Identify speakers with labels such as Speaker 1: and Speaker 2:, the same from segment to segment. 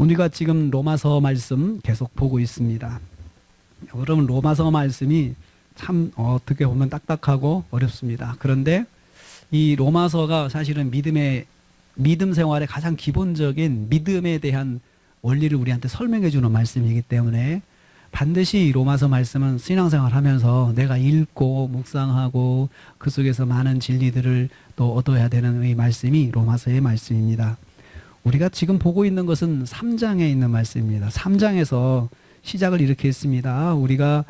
Speaker 1: 우리가 지금 로마서 말씀 계속 보고 있습니다. 여러분, 로마서 말씀이 참 어떻게 보면 딱딱하고 어렵습니다. 그런데 이 로마서가 사실은 믿음 생활의 가장 기본적인 믿음에 대한 원리를 우리한테 설명해 주는 말씀이기 때문에 반드시 이 로마서 말씀은 신앙생활 하면서 내가 읽고 묵상하고 그 속에서 많은 진리들을 또 얻어야 되는 이 말씀이 로마서의 말씀입니다. 우리가 지금 보고 있는 것은 3장에 있는 말씀입니다. 3장에서 시작을 이렇게 했습니다. 우리가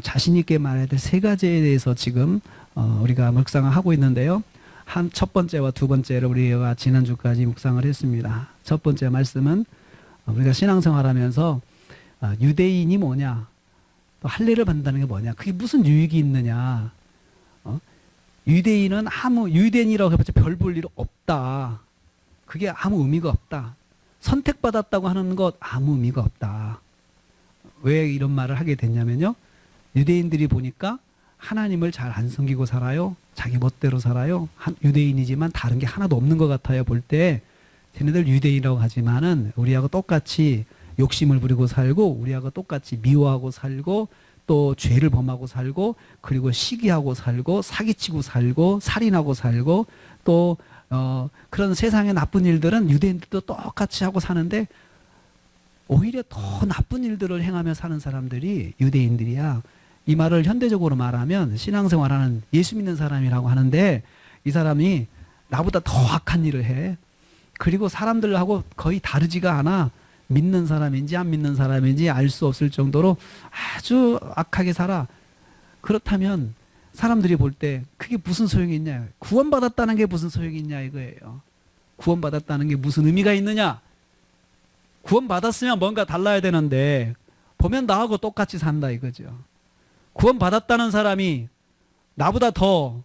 Speaker 1: 자신 있게 말해야 될 세 가지에 대해서 지금 우리가 묵상을 하고 있는데요. 첫 번째와 두 번째를 우리가 지난주까지 묵상을 했습니다. 첫 번째 말씀은 우리가 신앙생활하면서 유대인이 뭐냐, 또 할례를 받는다는 게 뭐냐, 그게 무슨 유익이 있느냐, 유대인은 유대인이라고 해봤자 별 볼 일 없다, 그게 아무 의미가 없다, 선택받았다고 하는 것 아무 의미가 없다. 왜 이런 말을 하게 됐냐면요, 유대인들이 보니까 하나님을 잘 안 섬기고 살아요. 자기 멋대로 살아요. 유대인이지만 다른 게 하나도 없는 것 같아요. 볼 때 쟤네들 유대인이라고 하지만은 우리하고 똑같이 욕심을 부리고 살고, 우리하고 똑같이 미워하고 살고, 또 죄를 범하고 살고, 그리고 시기하고 살고, 사기치고 살고, 살인하고 살고, 또 그런 세상의 나쁜 일들은 유대인들도 똑같이 하고 사는데 오히려 더 나쁜 일들을 행하며 사는 사람들이 유대인들이야. 이 말을 현대적으로 말하면 신앙생활하는 예수 믿는 사람이라고 하는데, 이 사람이 나보다 더 악한 일을 해. 그리고 사람들하고 거의 다르지가 않아. 믿는 사람인지 안 믿는 사람인지 알 수 없을 정도로 아주 악하게 살아. 그렇다면 사람들이 볼 때 그게 무슨 소용이 있냐, 구원받았다는 게 무슨 소용이 있냐 이거예요. 구원받았다는 게 무슨 의미가 있느냐. 구원받았으면 뭔가 달라야 되는데 보면 나하고 똑같이 산다 이거죠. 구원받았다는 사람이 나보다 더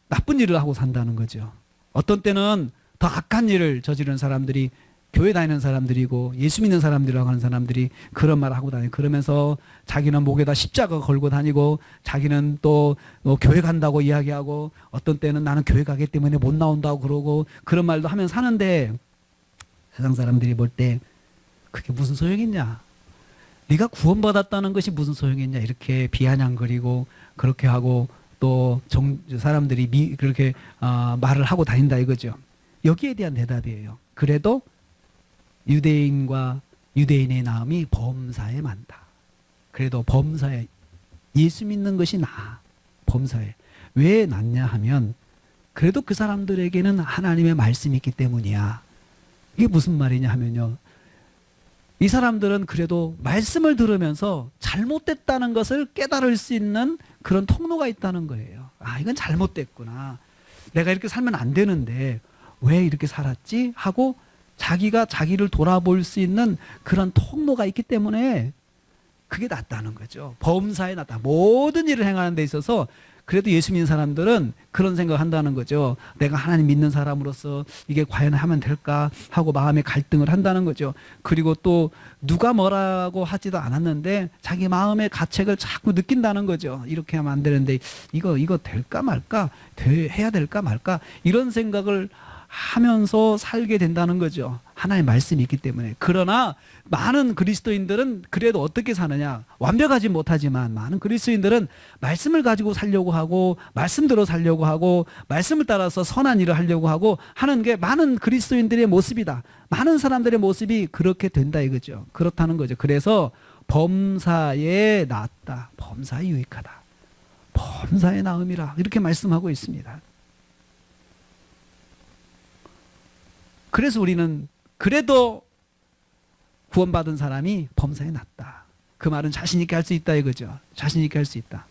Speaker 1: 나쁜 일을 하고 산다는 거죠. 어떤 때는 더 악한 일을 저지른 사람들이 교회 다니는 사람들이고 예수 믿는 사람들이라고 하는 사람들이 그런 말을 하고 다니고, 그러면서 자기는 목에다 십자가 걸고 다니고, 자기는 또 교회 간다고 이야기하고, 어떤 때는 나는 교회 가기 때문에 못 나온다고 그러고, 그런 말도 하면 사는데, 세상 사람들이 볼 때 그게 무슨 소용이 있냐, 네가 구원받았다는 것이 무슨 소용이 있냐, 이렇게 비아냥거리고 그렇게 하고, 또 사람들이 그렇게 말을 하고 다닌다 이거죠. 여기에 대한 대답이에요. 그래도 유대인과 유대인의 마음이 범사에 많다. 그래도 범사에 예수 믿는 것이 나아. 범사에 왜 낫냐 하면, 그래도 그 사람들에게는 하나님의 말씀이 있기 때문이야. 이게 무슨 말이냐 하면요, 이 사람들은 그래도 말씀을 들으면서 잘못됐다는 것을 깨달을 수 있는 그런 통로가 있다는 거예요. 아, 이건 잘못됐구나, 내가 이렇게 살면 안 되는데 왜 이렇게 살았지 하고 자기가 자기를 돌아볼 수 있는 그런 통로가 있기 때문에 그게 낫다는 거죠. 범사에 낫다. 모든 일을 행하는 데 있어서 그래도 예수 믿는 사람들은 그런 생각을 한다는 거죠. 내가 하나님 믿는 사람으로서 이게 과연 하면 될까 하고 마음의 갈등을 한다는 거죠. 그리고 또 누가 뭐라고 하지도 않았는데 자기 마음의 가책을 자꾸 느낀다는 거죠. 이렇게 하면 안 되는데 이거 될까 말까, 해야 될까 말까, 이런 생각을 하면서 살게 된다는 거죠. 하나님의 말씀이 있기 때문에. 그러나 많은 그리스도인들은 그래도 어떻게 사느냐, 완벽하지 못하지만 많은 그리스도인들은 말씀을 가지고 살려고 하고, 말씀대로 살려고 하고, 말씀을 따라서 선한 일을 하려고 하고 하는 게 많은 그리스도인들의 모습이다. 많은 사람들의 모습이 그렇게 된다 이거죠. 그렇다는 거죠. 그래서 범사에 낫다, 범사에 유익하다, 범사에 나음이라 이렇게 말씀하고 있습니다. 그래서 우리는 그래도 구원받은 사람이 범사에 낫다. 그 말은 자신 있게 할 수 있다 이거죠. 자신 있게 할 수 있다.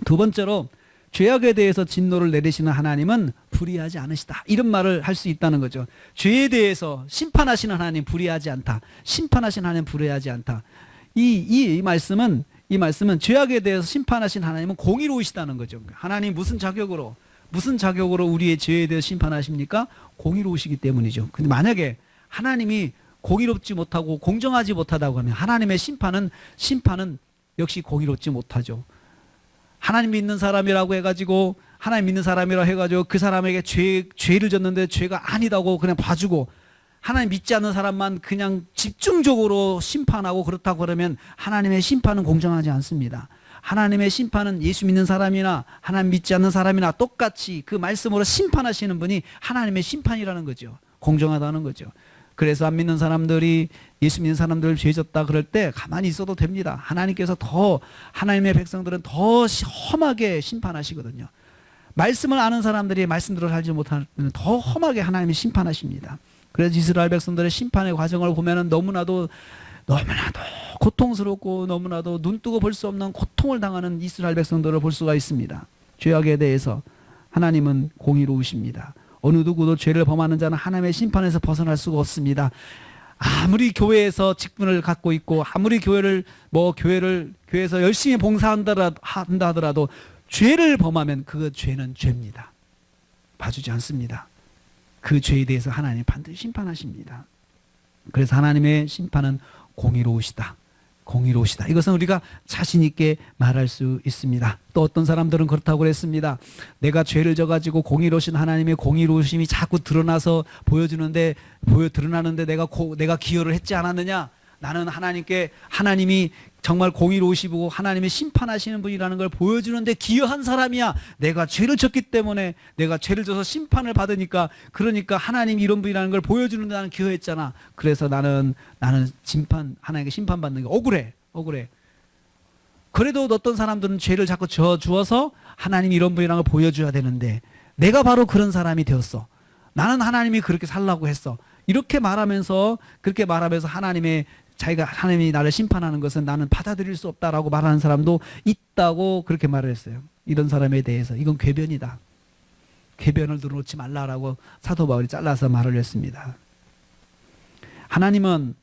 Speaker 1: 두 번째로, 죄악에 대해서 진노를 내리시는 하나님은 불의하지 않으시다. 이런 말을 할 수 있다는 거죠. 죄에 대해서 심판하시는 하나님 불의하지 않다. 심판하시는 하나님 불의하지 않다. 이 말씀은 죄악에 대해서 심판하신 하나님은 공의로우시다는 거죠. 하나님 무슨 자격으로 우리의 죄에 대해서 심판하십니까? 공의로우시기 때문이죠. 근데 만약에 하나님이 공의롭지 못하고 공정하지 못하다고 하면 하나님의 심판은 역시 공의롭지 못하죠. 하나님 믿는 사람이라고 해가지고 그 사람에게 죄를 졌는데 죄가 아니다고 그냥 봐주고, 하나님 믿지 않는 사람만 그냥 집중적으로 심판하고 그렇다고 그러면 하나님의 심판은 공정하지 않습니다. 하나님의 심판은 예수 믿는 사람이나 하나님 믿지 않는 사람이나 똑같이 그 말씀으로 심판하시는 분이 하나님의 심판이라는 거죠. 공정하다는 거죠. 그래서 안 믿는 사람들이 예수 믿는 사람들 죄졌다 그럴 때 가만히 있어도 됩니다. 하나님께서 더 하나님의 백성들은 더 험하게 심판하시거든요. 말씀을 아는 사람들이 말씀대로 살지 못하면 더 험하게 하나님이 심판하십니다. 그래서 이스라엘 백성들의 심판의 과정을 보면은 너무나도 고통스럽고 너무나도 눈뜨고 볼 수 없는 고통을 당하는 이스라엘 백성들을 볼 수가 있습니다. 죄악에 대해서 하나님은 공의로우십니다. 어느 누구도 죄를 범하는 자는 하나님의 심판에서 벗어날 수가 없습니다. 아무리 교회에서 직분을 갖고 있고 아무리 교회에서 열심히 봉사한다 하더라도 죄를 범하면 그 죄는 죄입니다. 봐주지 않습니다. 그 죄에 대해서 하나님 반드시 심판하십니다. 그래서 하나님의 심판은 공의로우시다. 공의로우시다. 이것은 우리가 자신 있게 말할 수 있습니다. 또 어떤 사람들은 그렇다고 그랬습니다. 내가 죄를 져가지고 공의로우신 하나님의 공의로우심이 자꾸 드러나는데 내가 기여를 했지 않았느냐? 나는 하나님이 정말 공의로우시고 하나님이 심판하시는 분이라는 걸 보여주는데 기여한 사람이야. 내가 죄를 졌기 때문에 내가 죄를 져서 심판을 받으니까 그러니까 하나님이 이런 분이라는 걸 보여주는데 나는 기여했잖아. 그래서 나는 하나님께 심판받는 게 억울해. 그래도 어떤 사람들은 죄를 자꾸 져주어서 하나님이 이런 분이라는 걸 보여줘야 되는데 내가 바로 그런 사람이 되었어. 나는 하나님이 그렇게 살라고 했어. 그렇게 말하면서 하나님이 나를 심판하는 것은 나는 받아들일 수 없다라고 말하는 사람도 있다고 그렇게 말을 했어요. 이런 사람에 대해서 이건 궤변이다. 궤변을 들어놓지 말라라고 사도 바울이 잘라서 말을 했습니다. 하나님은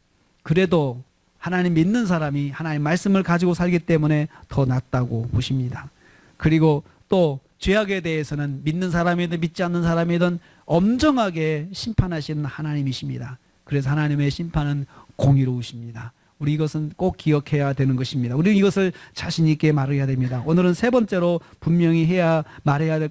Speaker 1: 그래도 하나님 믿는 사람이 하나님 말씀을 가지고 살기 때문에 더 낫다고 보십니다. 그리고 또 죄악에 대해서는 믿는 사람이든 믿지 않는 사람이든 엄정하게 심판하시는 하나님이십니다. 그래서 하나님의 심판은 공의로우십니다. 우리 이것은 꼭 기억해야 되는 것입니다. 우리 이것을 자신 있게 말해야 됩니다. 오늘은 세 번째로 분명히 말해야 될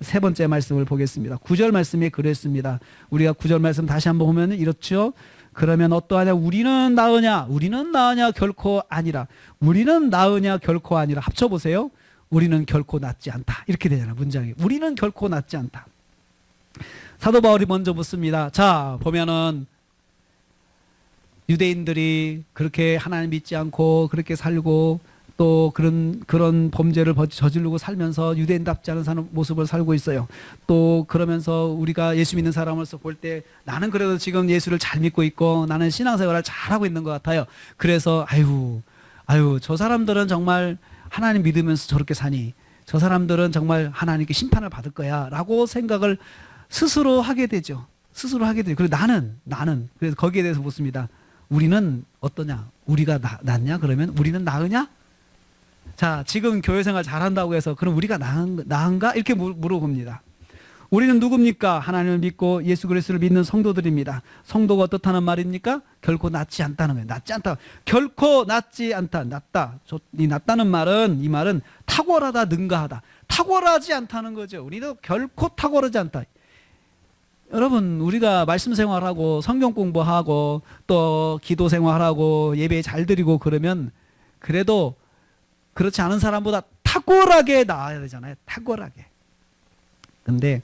Speaker 1: 세 번째 말씀을 보겠습니다. 9절 말씀에 그랬습니다. 우리가 9절 말씀 다시 한번 보면 이렇죠. 그러면 어떠하냐? 우리는 나으냐? 결코 아니라. 우리는 나으냐? 결코 아니라. 합쳐보세요. 우리는 결코 낫지 않다. 이렇게 되잖아요. 문장이. 우리는 결코 낫지 않다. 사도 바울이 먼저 묻습니다. 자, 보면은 유대인들이 그렇게 하나님 믿지 않고 그렇게 살고 또 그런 범죄를 저지르고 살면서 유대인답지 않은 모습을 살고 있어요. 또 그러면서 우리가 예수 믿는 사람으로서 볼 때 나는 그래도 지금 예수를 잘 믿고 있고 나는 신앙생활을 잘하고 있는 것 같아요. 그래서 아유 저 사람들은 정말 하나님 믿으면서 저렇게 사니 저 사람들은 정말 하나님께 심판을 받을 거야 라고 생각을 스스로 하게 되죠. 그리고 나는 그래서 거기에 대해서 묻습니다. 우리는 어떠냐? 우리가 낫냐? 그러면 우리는 나으냐? 자, 지금 교회 생활 잘한다고 해서 그럼 우리가 나은가? 이렇게 물어봅니다. 우리는 누굽니까? 하나님을 믿고 예수 그리스도를 믿는 성도들입니다. 성도가 어떻다는 말입니까? 결코 낫지 않다는 거예요. 낫지 않다. 결코 낫지 않다. 낫다는 말은 이 말은 탁월하다, 능가하다. 탁월하지 않다는 거죠. 우리도 결코 탁월하지 않다. 여러분, 우리가 말씀 생활하고 성경 공부하고 또 기도 생활하고 예배 잘 드리고 그러면 그래도 그렇지 않은 사람보다 탁월하게 나아야 되잖아요. 탁월하게. 근데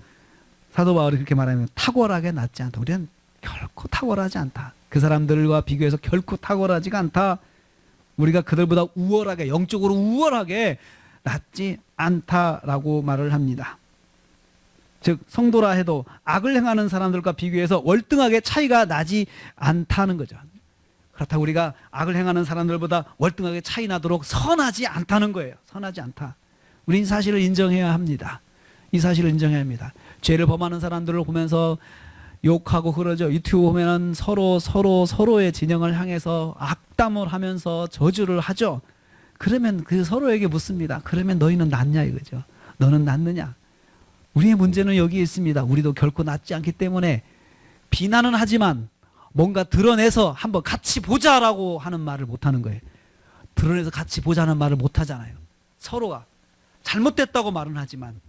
Speaker 1: 사도 바울이 그렇게 말하면 탁월하게 낫지 않다. 우리는 결코 탁월하지 않다. 그 사람들과 비교해서 결코 탁월하지가 않다. 우리가 그들보다 영적으로 우월하게 낫지 않다라고 말을 합니다. 즉 성도라 해도 악을 행하는 사람들과 비교해서 월등하게 차이가 나지 않다는 거죠. 그렇다고 우리가 악을 행하는 사람들보다 월등하게 차이 나도록 선하지 않다는 거예요. 선하지 않다. 우린 이 사실을 인정해야 합니다. 이 사실을 인정해야 합니다. 죄를 범하는 사람들을 보면서 욕하고 그러죠. 유튜브 보면은 서로의 진영을 향해서 악담을 하면서 저주를 하죠. 그러면 그 서로에게 묻습니다. 그러면 너희는 낫냐 이거죠. 너는 낫느냐? 우리의 문제는 여기에 있습니다. 우리도 결코 낫지 않기 때문에 비난은 하지만 뭔가 드러내서 한번 같이 보자라고 하는 말을 못하는 거예요. 드러내서 같이 보자는 말을 못하잖아요. 서로가 잘못됐다고 말은 하지만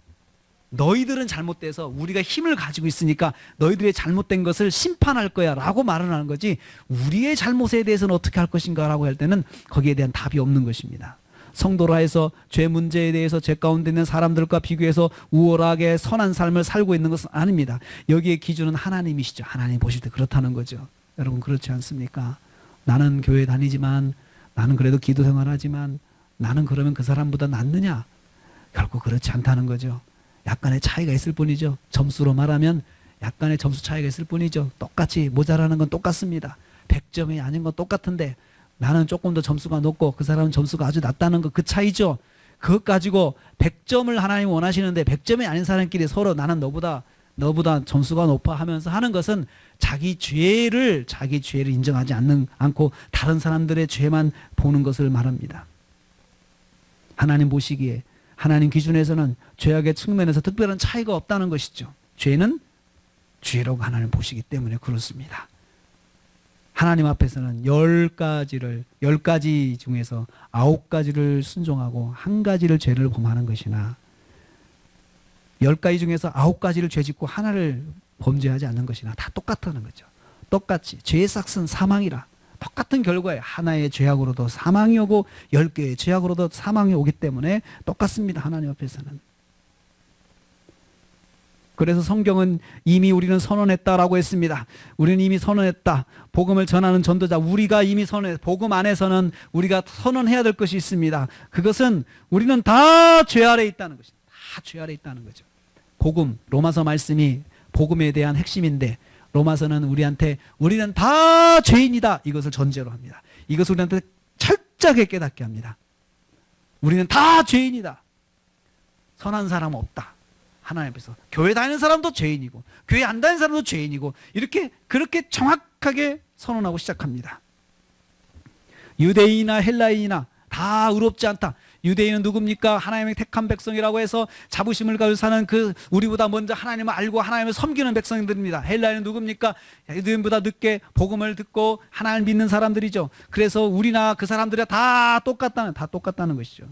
Speaker 1: 너희들은 잘못돼서 우리가 힘을 가지고 있으니까 너희들의 잘못된 것을 심판할 거야 라고 말을 하는 거지, 우리의 잘못에 대해서는 어떻게 할 것인가 라고 할 때는 거기에 대한 답이 없는 것입니다. 성도라 해서 죄 문제에 대해서 죄 가운데 있는 사람들과 비교해서 우월하게 선한 삶을 살고 있는 것은 아닙니다. 여기에 기준은 하나님이시죠. 하나님 보실 때 그렇다는 거죠. 여러분 그렇지 않습니까? 나는 교회 다니지만, 나는 그래도 기도 생활하지만, 나는 그러면 그 사람보다 낫느냐? 결국 그렇지 않다는 거죠. 약간의 차이가 있을 뿐이죠. 점수로 말하면 약간의 점수 차이가 있을 뿐이죠. 똑같이 모자라는 건 똑같습니다. 100점이 아닌 건 똑같은데 나는 조금 더 점수가 높고 그 사람은 점수가 아주 낮다는 거, 그 차이죠. 그것 가지고 100점을 하나님 원하시는데 100점이 아닌 사람끼리 서로 나는 너보다 점수가 높아 하면서 하는 것은 자기 죄를 인정하지 않고 다른 사람들의 죄만 보는 것을 말합니다. 하나님 보시기에, 하나님 기준에서는 죄악의 측면에서 특별한 차이가 없다는 것이죠. 죄는 죄라고 하나님 보시기 때문에 그렇습니다. 하나님 앞에서는 10가지 중에서 9가지를 순종하고 1가지를 죄를 범하는 것이나 10가지 중에서 9가지를 죄짓고 하나를 범죄하지 않는 것이나 다 똑같다는 거죠. 똑같이 죄의 삭은 사망이라, 똑같은 결과에 하나의 죄악으로도 사망이 오고 10개의 죄악으로도 사망이 오기 때문에 똑같습니다. 하나님 앞에서는. 그래서 성경은 이미 우리는 선언했다라고 했습니다. 우리는 이미 선언했다. 복음을 전하는 전도자, 우리가 이미 선언했다. 복음 안에서는 우리가 선언해야 될 것이 있습니다. 그것은 우리는 다 죄 아래 있다는 것입니다. 다 죄 아래 있다는 거죠. 복음, 로마서 말씀이 복음에 대한 핵심인데, 로마서는 우리는 다 죄인이다, 이것을 전제로 합니다. 이것을 우리한테 철저하게 깨닫게 합니다. 우리는 다 죄인이다. 선한 사람은 없다. 하나님 앞에서. 교회 다니는 사람도 죄인이고 교회 안 다니는 사람도 죄인이고, 그렇게 정확하게 선언하고 시작합니다. 유대인이나 헬라인이나 다 의롭지 않다. 유대인은 누굽니까? 하나님의 택한 백성이라고 해서 자부심을 가지고 사는 우리보다 먼저 하나님을 알고 하나님을 섬기는 백성들입니다. 헬라인은 누굽니까? 유대인보다 늦게 복음을 듣고 하나님을 믿는 사람들이죠. 그래서 우리나 그 사람들이 다 똑같다는 것이죠.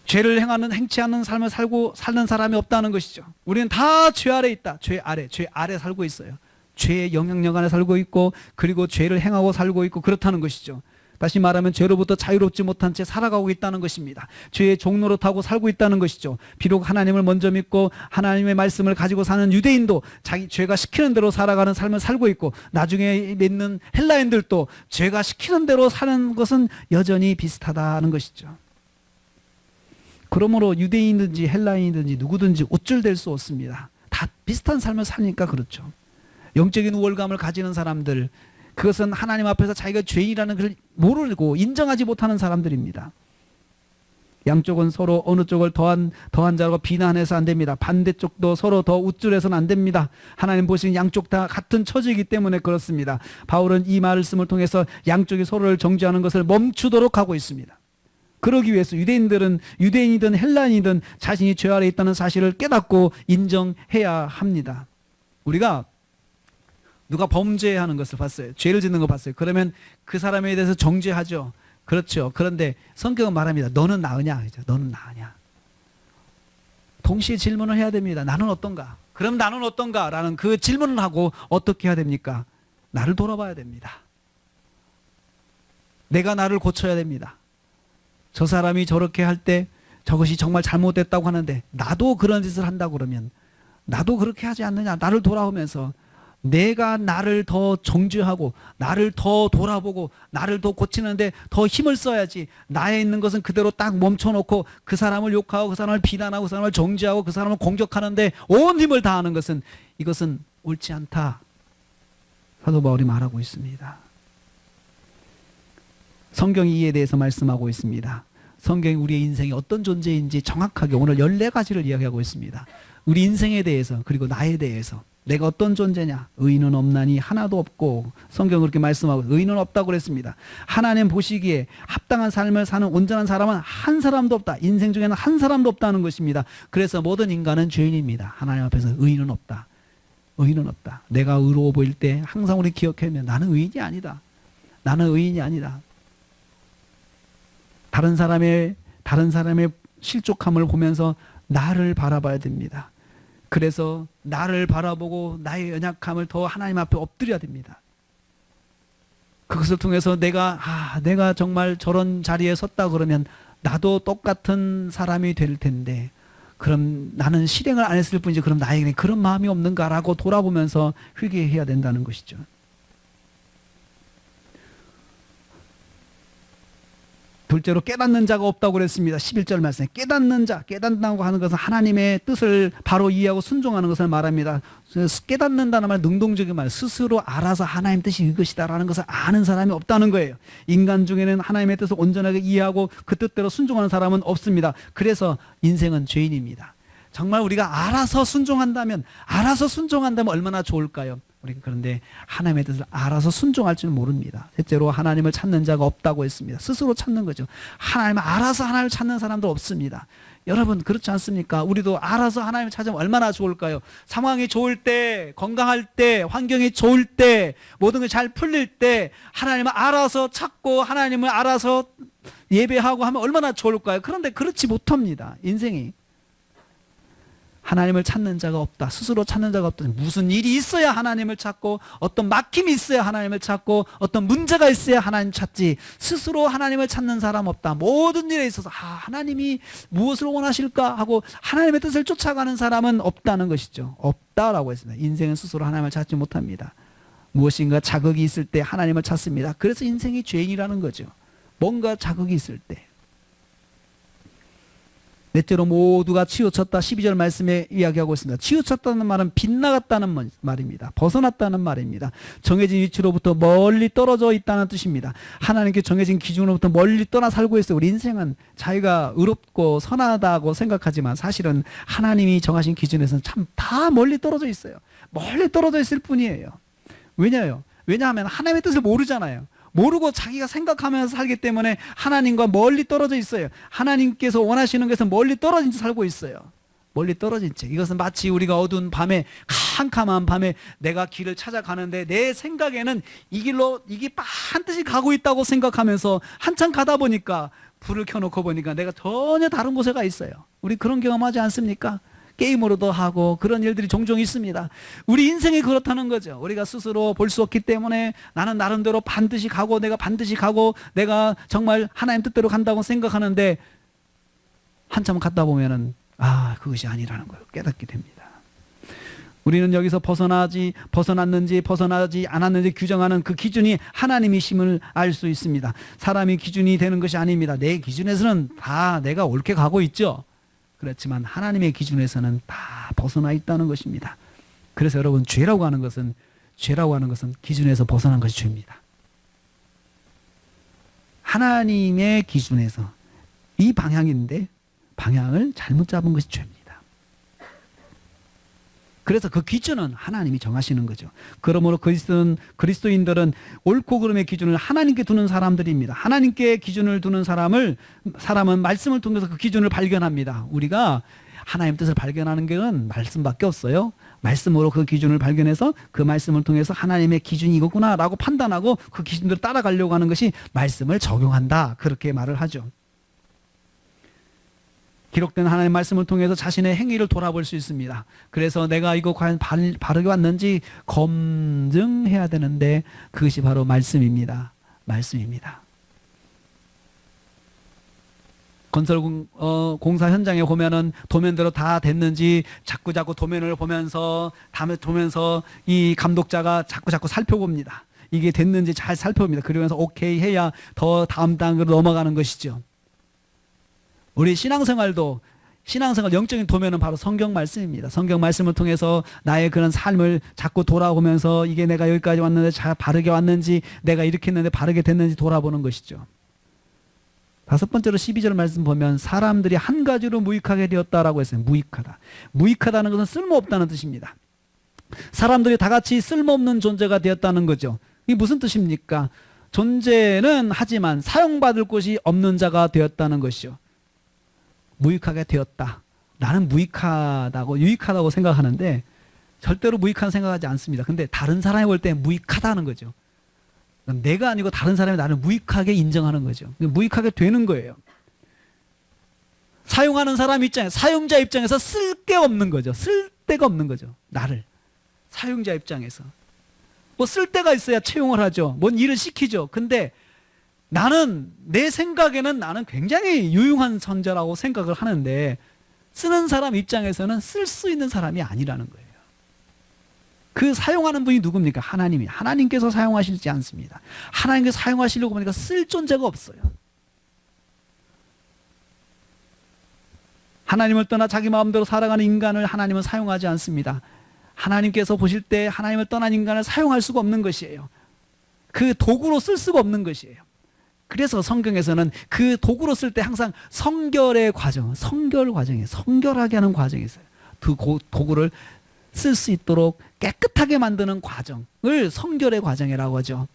Speaker 1: 죄를 행치 않는 삶을 사는 사람이 없다는 것이죠. 우리는 다 죄 아래 있다. 죄 아래 살고 있어요. 죄의 영향력 안에 살고 있고, 그리고 죄를 행하고 살고 있고, 그렇다는 것이죠. 다시 말하면 죄로부터 자유롭지 못한 채 살아가고 있다는 것입니다. 죄의 종로로 타고 살고 있다는 것이죠. 비록 하나님을 먼저 믿고 하나님의 말씀을 가지고 사는 유대인도 자기 죄가 시키는 대로 살아가는 삶을 살고 있고, 나중에 믿는 헬라인들도 죄가 시키는 대로 사는 것은 여전히 비슷하다는 것이죠. 그러므로 유대인이든지 헬라인이든지 누구든지 우쭐댈 수 없습니다. 다 비슷한 삶을 사니까 그렇죠. 영적인 우월감을 가지는 사람들, 그것은 하나님 앞에서 자기가 죄인이라는 것을 모르고 인정하지 못하는 사람들입니다. 양쪽은 서로 어느 쪽을 더한 자라고 비난해서 안 됩니다. 반대쪽도 서로 더 우쭐해서는 안 됩니다. 하나님 보시는 양쪽 다 같은 처지이기 때문에 그렇습니다. 바울은 이 말씀을 통해서 양쪽이 서로를 정죄하는 것을 멈추도록 하고 있습니다. 그러기 위해서 유대인이든 헬라인이든 자신이 죄 아래 있다는 사실을 깨닫고 인정해야 합니다. 우리가 누가 범죄하는 것을 봤어요. 죄를 짓는 거 봤어요. 그러면 그 사람에 대해서 정죄하죠. 그렇죠. 그런데 성경은 말합니다. 너는 나으냐? 너는 나으냐? 동시에 질문을 해야 됩니다. 나는 어떤가? 그럼 나는 어떤가? 라는 그 질문을 하고 어떻게 해야 됩니까? 나를 돌아봐야 됩니다. 내가 나를 고쳐야 됩니다. 저 사람이 저렇게 할 때 저것이 정말 잘못됐다고 하는데 나도 그런 짓을 한다 그러면 나도 그렇게 하지 않느냐? 나를 돌아오면서 내가 나를 더 정죄하고 나를 더 돌아보고 나를 더 고치는데 더 힘을 써야지, 나에 있는 것은 그대로 딱 멈춰놓고 그 사람을 욕하고 그 사람을 비난하고 그 사람을 정죄하고 그 사람을 공격하는데 온 힘을 다하는 것은, 이것은 옳지 않다. 사도 바울이 말하고 있습니다. 성경이 이에 대해서 말씀하고 있습니다. 성경이 우리의 인생이 어떤 존재인지 정확하게 오늘 14가지를 이야기하고 있습니다. 우리 인생에 대해서, 그리고 나에 대해서. 내가 어떤 존재냐? 의인은 없나니 하나도 없고, 성경은 그렇게 말씀하고 의인은 없다고 그랬습니다. 하나님 보시기에 합당한 삶을 사는 온전한 사람은 한 사람도 없다. 인생 중에는 한 사람도 없다는 것입니다. 그래서 모든 인간은 죄인입니다. 하나님 앞에서 의인은 없다. 의인은 없다. 내가 의로워 보일 때 항상 우리 기억하면 나는 의인이 아니다. 나는 의인이 아니다. 다른 사람의 다른 사람의 실족함을 보면서 나를 바라봐야 됩니다. 그래서 나를 바라보고 나의 연약함을 더 하나님 앞에 엎드려야 됩니다. 그것을 통해서 내가 정말 저런 자리에 섰다 그러면 나도 똑같은 사람이 될 텐데, 그럼 나는 실행을 안 했을 뿐이지 그럼 나에게는 그런 마음이 없는가라고 돌아보면서 회개해야 된다는 것이죠. 둘째로 깨닫는 자가 없다고 그랬습니다. 11절 말씀에 깨닫는 자, 깨닫는다고 하는 것은 하나님의 뜻을 바로 이해하고 순종하는 것을 말합니다. 깨닫는다는 말, 능동적인 말, 스스로 알아서 하나님 뜻이 이것이다라는 것을 아는 사람이 없다는 거예요. 인간 중에는 하나님의 뜻을 온전하게 이해하고 그 뜻대로 순종하는 사람은 없습니다. 그래서 인생은 죄인입니다. 정말 우리가 알아서 순종한다면 얼마나 좋을까요? 우리가 그런데 하나님의 뜻을 알아서 순종할 줄 모릅니다. 셋째로 하나님을 찾는 자가 없다고 했습니다. 스스로 찾는 거죠. 하나님을 알아서 하나님을 찾는 사람도 없습니다. 여러분 그렇지 않습니까? 우리도 알아서 하나님을 찾으면 얼마나 좋을까요? 상황이 좋을 때, 건강할 때, 환경이 좋을 때, 모든 게 잘 풀릴 때 하나님을 알아서 찾고 하나님을 알아서 예배하고 하면 얼마나 좋을까요? 그런데 그렇지 못합니다. 인생이. 하나님을 찾는 자가 없다. 스스로 찾는 자가 없다. 무슨 일이 있어야 하나님을 찾고, 어떤 막힘이 있어야 하나님을 찾고, 어떤 문제가 있어야 하나님 찾지, 스스로 하나님을 찾는 사람 없다. 모든 일에 있어서 하나님이 무엇을 원하실까 하고 하나님의 뜻을 쫓아가는 사람은 없다는 것이죠. 없다라고 했습니다. 인생은 스스로 하나님을 찾지 못합니다. 무엇인가 자극이 있을 때 하나님을 찾습니다. 그래서 인생이 죄인이라는 거죠. 뭔가 자극이 있을 때. 넷째로 모두가 치우쳤다. 12절 말씀에 이야기하고 있습니다. 치우쳤다는 말은 빗나갔다는 말입니다. 벗어났다는 말입니다. 정해진 위치로부터 멀리 떨어져 있다는 뜻입니다. 하나님께 정해진 기준으로부터 멀리 떠나 살고 있어요. 우리 인생은 자기가 의롭고 선하다고 생각하지만 사실은 하나님이 정하신 기준에서는 참 다 멀리 떨어져 있어요. 멀리 떨어져 있을 뿐이에요. 왜냐하면 하나님의 뜻을 모르잖아요. 모르고 자기가 생각하면서 살기 때문에 하나님과 멀리 떨어져 있어요. 하나님께서 원하시는 것에서 멀리 떨어진 채 살고 있어요. 멀리 떨어진 채. 이것은 마치 우리가 어두운 밤에, 캄캄한 밤에 내가 길을 찾아가는데 내 생각에는 이 길로 이게 반드시 가고 있다고 생각하면서 한참 가다 보니까 불을 켜놓고 보니까 내가 전혀 다른 곳에 가 있어요. 우리 그런 경험하지 않습니까? 게임으로도 하고 그런 일들이 종종 있습니다. 우리 인생이 그렇다는 거죠. 우리가 스스로 볼 수 없기 때문에 나는 나름대로 반드시 가고 내가 정말 하나님 뜻대로 간다고 생각하는데 한참 갔다 보면은 그것이 아니라는 걸 깨닫게 됩니다. 우리는 여기서 벗어나지 않았는지 규정하는 그 기준이 하나님이심을 알 수 있습니다. 사람이 기준이 되는 것이 아닙니다. 내 기준에서는 다 내가 옳게 가고 있죠. 그렇지만 하나님의 기준에서는 다 벗어나 있다는 것입니다. 그래서 여러분 죄라고 하는 것은 기준에서 벗어난 것이 죄입니다. 하나님의 기준에서 이 방향인데 방향을 잘못 잡은 것이 죄입니다. 그래서 그 기준은 하나님이 정하시는 거죠. 그러므로 그리스도인들은 옳고 그름의 기준을 하나님께 두는 사람들입니다. 하나님께 기준을 두는 사람은 말씀을 통해서 그 기준을 발견합니다. 우리가 하나님 뜻을 발견하는 것은 말씀밖에 없어요. 말씀으로 그 기준을 발견해서 그 말씀을 통해서 하나님의 기준이 이거구나 라고 판단하고 그 기준대로 따라가려고 하는 것이 말씀을 적용한다. 그렇게 말을 하죠. 기록된 하나님의 말씀을 통해서 자신의 행위를 돌아볼 수 있습니다. 그래서 내가 이거 과연 바르게 왔는지 검증해야 되는데 그것이 바로 말씀입니다. 건설 공사 현장에 보면은 도면대로 다 됐는지 자꾸 도면을 보면서 이 감독자가 자꾸 살펴봅니다. 이게 됐는지 잘 살펴봅니다. 그러면서 오케이 해야 더 다음 단계로 넘어가는 것이죠. 우리 신앙생활 영적인 도면은 바로 성경 말씀입니다. 성경 말씀을 통해서 나의 그런 삶을 자꾸 돌아보면서 이게 내가 여기까지 왔는데 잘 바르게 왔는지, 내가 이렇게 했는데 바르게 됐는지 돌아보는 것이죠. 다섯 번째로 12절 말씀 보면 사람들이 한 가지로 무익하게 되었다라고 했어요. 무익하다는 것은 쓸모없다는 뜻입니다. 사람들이 다 같이 쓸모없는 존재가 되었다는 거죠. 이게 무슨 뜻입니까? 존재는 하지만 사용받을 곳이 없는 자가 되었다는 것이죠. 무익하게 되었다. 나는 유익하다고 생각하는데 절대로 무익한 생각하지 않습니다. 근데 다른 사람이 볼 때 무익하다는 거죠. 내가 아니고 다른 사람이 나를 무익하게 인정하는 거죠. 무익하게 되는 거예요. 사용하는 사람 입장에서, 사용자 입장에서 쓸 게 없는 거죠. 쓸 데가 없는 거죠. 나를. 사용자 입장에서. 뭐 쓸 데가 있어야 채용을 하죠. 뭔 일을 시키죠. 근데 나는, 내 생각에는 나는 굉장히 유용한 선자라고 생각을 하는데, 쓰는 사람 입장에서는 쓸 수 있는 사람이 아니라는 거예요. 그 사용하는 분이 누굽니까? 하나님이. 하나님께서 사용하시지 않습니다. 하나님께서 사용하시려고 보니까 쓸 존재가 없어요. 하나님을 떠나 자기 마음대로 살아가는 인간을 하나님은 사용하지 않습니다. 하나님께서 보실 때 하나님을 떠난 인간을 사용할 수가 없는 것이에요. 그 도구로 쓸 수가 없는 것이에요. 그래서 성경에서는 그 도구로 쓸 때 항상 성결의 과정, 성결 과정이에요. 성결하게 하는 과정이 있어요. 그 도구를 쓸 수 있도록 깨끗하게 만드는 과정을 성결의 과정이라고 하죠.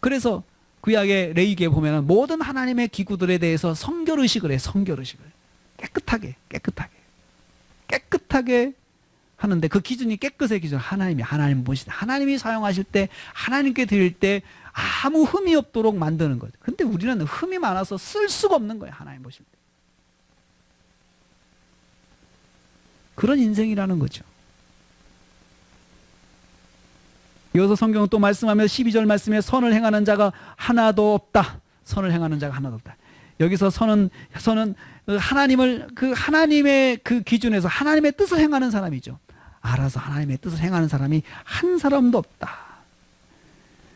Speaker 1: 그래서 구약의 레위기에 보면은 모든 하나님의 기구들에 대해서 성결의식을 해요. 성결의식을. 깨끗하게 하는데 그 기준이 깨끗의 기준, 하나님 보시다. 하나님이 사용하실 때, 하나님께 드릴 때 아무 흠이 없도록 만드는 거죠. 근데 우리는 흠이 많아서 쓸 수가 없는 거예요. 하나님 보실 때. 그런 인생이라는 거죠. 이어서 성경은 또 말씀하며 12절 말씀에 선을 행하는 자가 하나도 없다. 선을 행하는 자가 하나도 없다. 여기서 선은 하나님의 그 기준에서 하나님의 뜻을 행하는 사람이죠. 알아서 하나님의 뜻을 행하는 사람이 한 사람도 없다.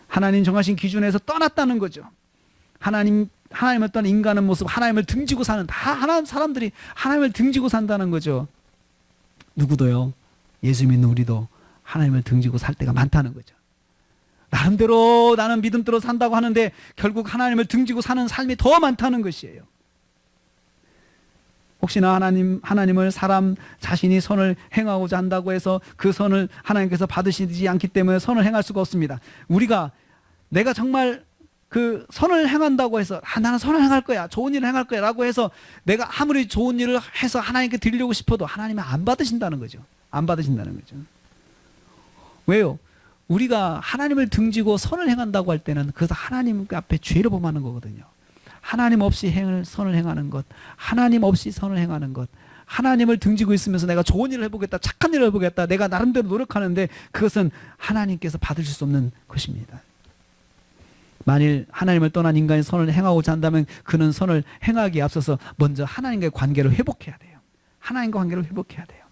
Speaker 1: 하나님 정하신 기준에서 떠났다는 거죠. 하나님을 떠난 인간의 모습, 하나님을 등지고 사는, 사람들이 하나님을 등지고 산다는 거죠. 누구도요. 예수 믿는 우리도 하나님을 등지고 살 때가 많다는 거죠. 나름대로 나는 믿음대로 산다고 하는데 결국 하나님을 등지고 사는 삶이 더 많다는 것이에요. 혹시나 하나님을 사람 자신이 선을 행하고자 한다고 해서 그 선을 하나님께서 받으시지 않기 때문에 선을 행할 수가 없습니다. 내가 정말 그 선을 행한다고 해서 나는 선을 행할 거야, 좋은 일을 행할 거야 라고 해서 내가 아무리 좋은 일을 해서 하나님께 드리려고 싶어도 하나님은 안 받으신다는 거죠. 안 받으신다는 거죠. 왜요? 우리가 하나님을 등지고 선을 행한다고 할 때는 그래서 하나님 앞에 죄를 범하는 거거든요. 하나님 없이 선을 행하는 것, 하나님 없이 선을 행하는 것, 하나님을 등지고 있으면서 내가 좋은 일을 해보겠다, 착한 일을 해보겠다, 내가 나름대로 노력하는데 그것은 하나님께서 받으실 수 없는 것입니다. 만일 하나님을 떠난 인간이 선을 행하고자 한다면 그는 선을 행하기에 앞서서 먼저 하나님과의 관계를 회복해야 돼요. 하나님과 관계를 회복해야 돼요.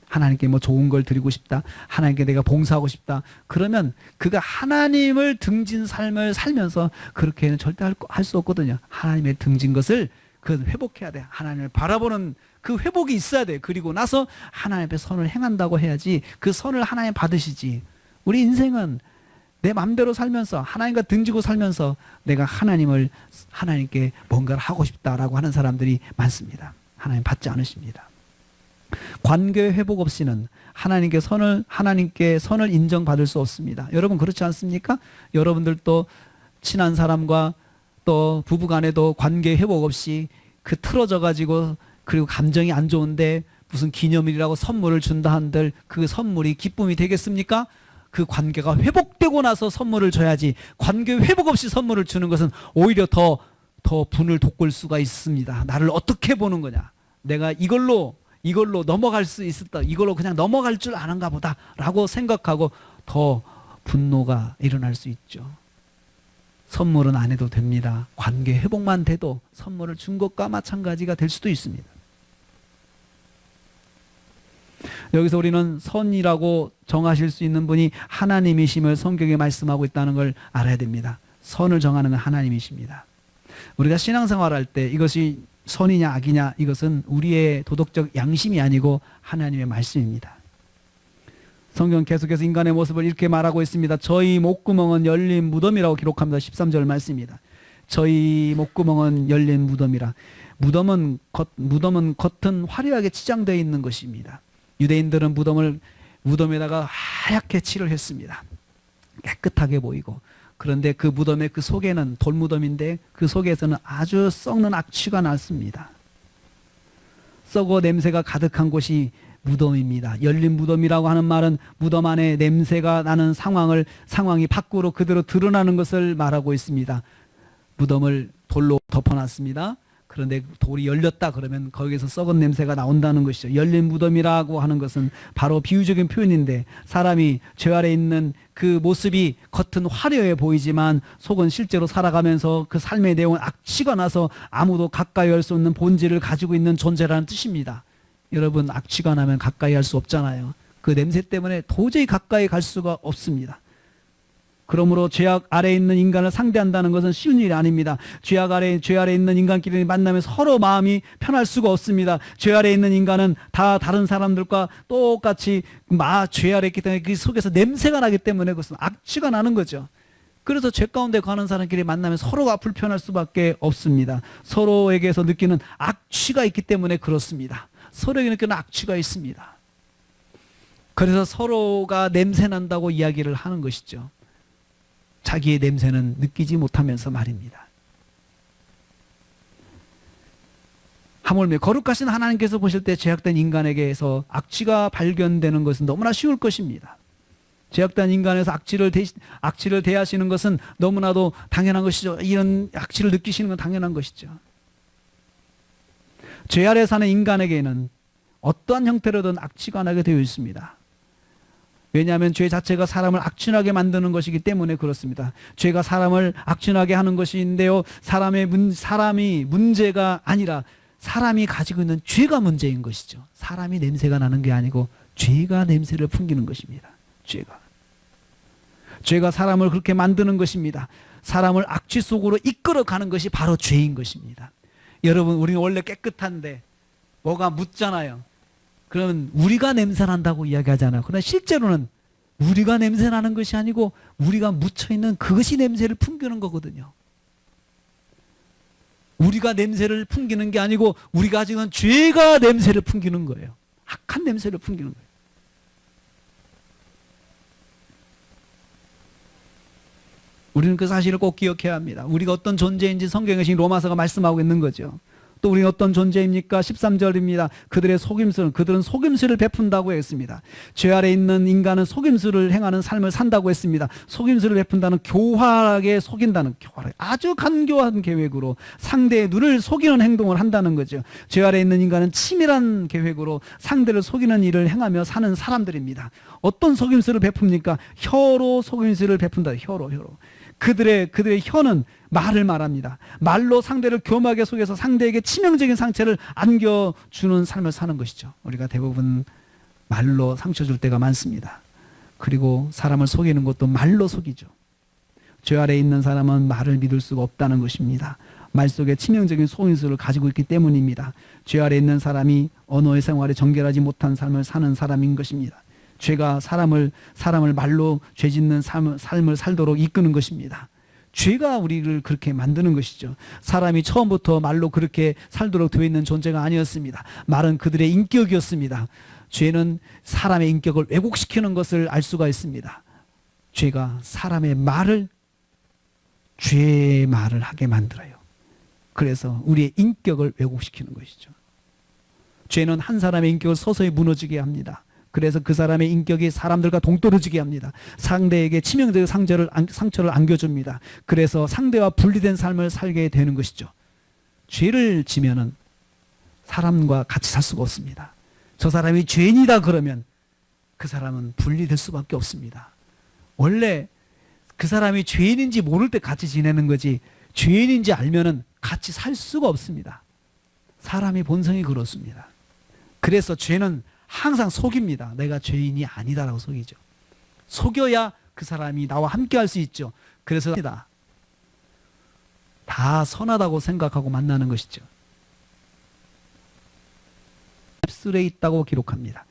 Speaker 1: 하나님께 뭐 좋은 걸 드리고 싶다, 하나님께 내가 봉사하고 싶다, 그러면 그가 하나님을 등진 삶을 살면서 그렇게는 절대 할 수 없거든요. 하나님의 등진 것을 회복해야 돼. 하나님을 바라보는 그 회복이 있어야 돼. 그리고 나서 하나님 앞에 선을 행한다고 해야지 그 선을 하나님 받으시지. 우리 인생은 내 마음대로 살면서 하나님과 등지고 살면서 내가 하나님께 뭔가를 하고 싶다라고 하는 사람들이 많습니다. 하나님 받지 않으십니다. 관계 회복 없이는 하나님께 선을 인정받을 수 없습니다. 여러분 그렇지 않습니까? 여러분들도 친한 사람과 또 부부간에도 관계 회복 없이 틀어져 가지고 그리고 감정이 안 좋은데 무슨 기념일이라고 선물을 준다 한들 그 선물이 기쁨이 되겠습니까? 그 관계가 회복되고 나서 선물을 줘야지, 관계 회복 없이 선물을 주는 것은 오히려 더 분을 돋굴 수가 있습니다. 나를 어떻게 보는 거냐, 내가 이걸로 넘어갈 수 있었다, 이걸로 그냥 넘어갈 줄 아는가 보다 라고 생각하고 더 분노가 일어날 수 있죠. 선물은 안 해도 됩니다. 관계 회복만 돼도 선물을 준 것과 마찬가지가 될 수도 있습니다. 여기서 우리는 선이라고 정하실 수 있는 분이 하나님이심을 성경에 말씀하고 있다는 걸 알아야 됩니다. 선을 정하는 건 하나님이십니다. 우리가 신앙생활할 때 이것이 선이냐 악이냐, 이것은 우리의 도덕적 양심이 아니고 하나님의 말씀입니다. 성경 계속해서 인간의 모습을 이렇게 말하고 있습니다. 저희 목구멍은 열린 무덤이라고 기록합니다. 13절 말씀입니다. 저희 목구멍은 열린 무덤이라. 무덤은 겉은 화려하게 치장되어 있는 것입니다. 유대인들은 무덤에다가 하얗게 칠을 했습니다. 깨끗하게 보이고. 그런데 그 무덤의 그 속에는 돌무덤인데 그 속에서는 아주 썩는 악취가 났습니다. 썩어 냄새가 가득한 곳이 무덤입니다. 열린 무덤이라고 하는 말은 무덤 안에 냄새가 나는 상황이 밖으로 그대로 드러나는 것을 말하고 있습니다. 무덤을 돌로 덮어놨습니다. 그런데 돌이 열렸다 그러면 거기에서 썩은 냄새가 나온다는 것이죠. 열린 무덤이라고 하는 것은 바로 비유적인 표현인데, 사람이 죄 아래 있는 그 모습이 겉은 화려해 보이지만 속은 실제로 살아가면서 그 삶의 내용은 악취가 나서 아무도 가까이 할 수 없는 본질을 가지고 있는 존재라는 뜻입니다. 여러분, 악취가 나면 가까이 할 수 없잖아요. 그 냄새 때문에 도저히 가까이 갈 수가 없습니다. 그러므로 죄악 아래에 있는 인간을 상대한다는 것은 쉬운 일이 아닙니다. 죄 아래에 있는 인간끼리 만나면 서로 마음이 편할 수가 없습니다. 죄 아래에 있는 인간은 다 다른 사람들과 똑같이 죄 아래에 있기 때문에 그 속에서 냄새가 나기 때문에 그것은 악취가 나는 거죠. 그래서 죄 가운데 가는 사람끼리 만나면 서로가 불편할 수밖에 없습니다. 서로에게서 느끼는 악취가 있기 때문에 그렇습니다. 서로에게 느끼는 악취가 있습니다. 그래서 서로가 냄새 난다고 이야기를 하는 것이죠. 자기의 냄새는 느끼지 못하면서 말입니다. 하물며 거룩하신 하나님께서 보실 때 죄악된 인간에게서 악취가 발견되는 것은 너무나 쉬울 것입니다. 죄악된 인간에서 악취를 대하시는 것은 너무나도 당연한 것이죠. 이런 악취를 느끼시는 건 당연한 것이죠. 죄 아래 사는 인간에게는 어떠한 형태로든 악취가 나게 되어 있습니다. 왜냐하면 죄 자체가 사람을 악취나게 만드는 것이기 때문에 그렇습니다. 죄가 사람을 악취나게 하는 것인데요, 사람이 문제가 아니라 사람이 가지고 있는 죄가 문제인 것이죠. 사람이 냄새가 나는 게 아니고 죄가 냄새를 풍기는 것입니다. 죄가 사람을 그렇게 만드는 것입니다. 사람을 악취 속으로 이끌어가는 것이 바로 죄인 것입니다. 여러분, 우리는 원래 깨끗한데 뭐가 묻잖아요. 그러면 우리가 냄새난다고 이야기하잖아요. 그러나 실제로는 우리가 냄새나는 것이 아니고 우리가 묻혀있는 그것이 냄새를 풍기는 거거든요. 우리가 냄새를 풍기는 게 아니고 우리가 가지고 있는 죄가 냄새를 풍기는 거예요. 악한 냄새를 풍기는 거예요. 우리는 그 사실을 꼭 기억해야 합니다. 우리가 어떤 존재인지 성경에 로마서가 말씀하고 있는 거죠. 또 우리는 어떤 존재입니까? 13절입니다. 그들은 속임수를 베푼다고 했습니다. 죄 아래 있는 인간은 속임수를 행하는 삶을 산다고 했습니다. 속임수를 베푼다는 교활하게 속인다는, 아주 간교한 계획으로 상대의 눈을 속이는 행동을 한다는 거죠. 죄 아래 있는 인간은 치밀한 계획으로 상대를 속이는 일을 행하며 사는 사람들입니다. 어떤 속임수를 베풉니까? 혀로 속임수를 베푼다. 혀로. 그들의 혀는 말을 말합니다. 말로 상대를 교묘하게 속여서 상대에게 치명적인 상처를 안겨주는 삶을 사는 것이죠. 우리가 대부분 말로 상처 줄 때가 많습니다. 그리고 사람을 속이는 것도 말로 속이죠. 죄 아래에 있는 사람은 말을 믿을 수가 없다는 것입니다. 말 속에 치명적인 속임수를 가지고 있기 때문입니다. 죄 아래에 있는 사람이 언어의 생활에 정결하지 못한 삶을 사는 사람인 것입니다. 죄가 사람을 말로 죄짓는 삶을 살도록 이끄는 것입니다. 죄가 우리를 그렇게 만드는 것이죠. 사람이 처음부터 말로 그렇게 살도록 되어 있는 존재가 아니었습니다. 말은 그들의 인격이었습니다. 죄는 사람의 인격을 왜곡시키는 것을 알 수가 있습니다. 죄가 사람의 말을 죄의 말을 하게 만들어요. 그래서 우리의 인격을 왜곡시키는 것이죠. 죄는 한 사람의 인격을 서서히 무너지게 합니다. 그래서 그 사람의 인격이 사람들과 동떨어지게 합니다. 상대에게 치명적인 상처를 안겨줍니다. 그래서 상대와 분리된 삶을 살게 되는 것이죠. 죄를 지면은 사람과 같이 살 수가 없습니다. 저 사람이 죄인이다 그러면 그 사람은 분리될 수밖에 없습니다. 원래 그 사람이 죄인인지 모를 때 같이 지내는 거지, 죄인인지 알면은 같이 살 수가 없습니다. 사람의 본성이 그렇습니다. 그래서 죄는 항상 속입니다. 내가 죄인이 아니다라고 속이죠. 속여야 그 사람이 나와 함께 할 수 있죠. 그래서 다 선하다고 생각하고 만나는 것이죠. 입술에 있다고 기록합니다.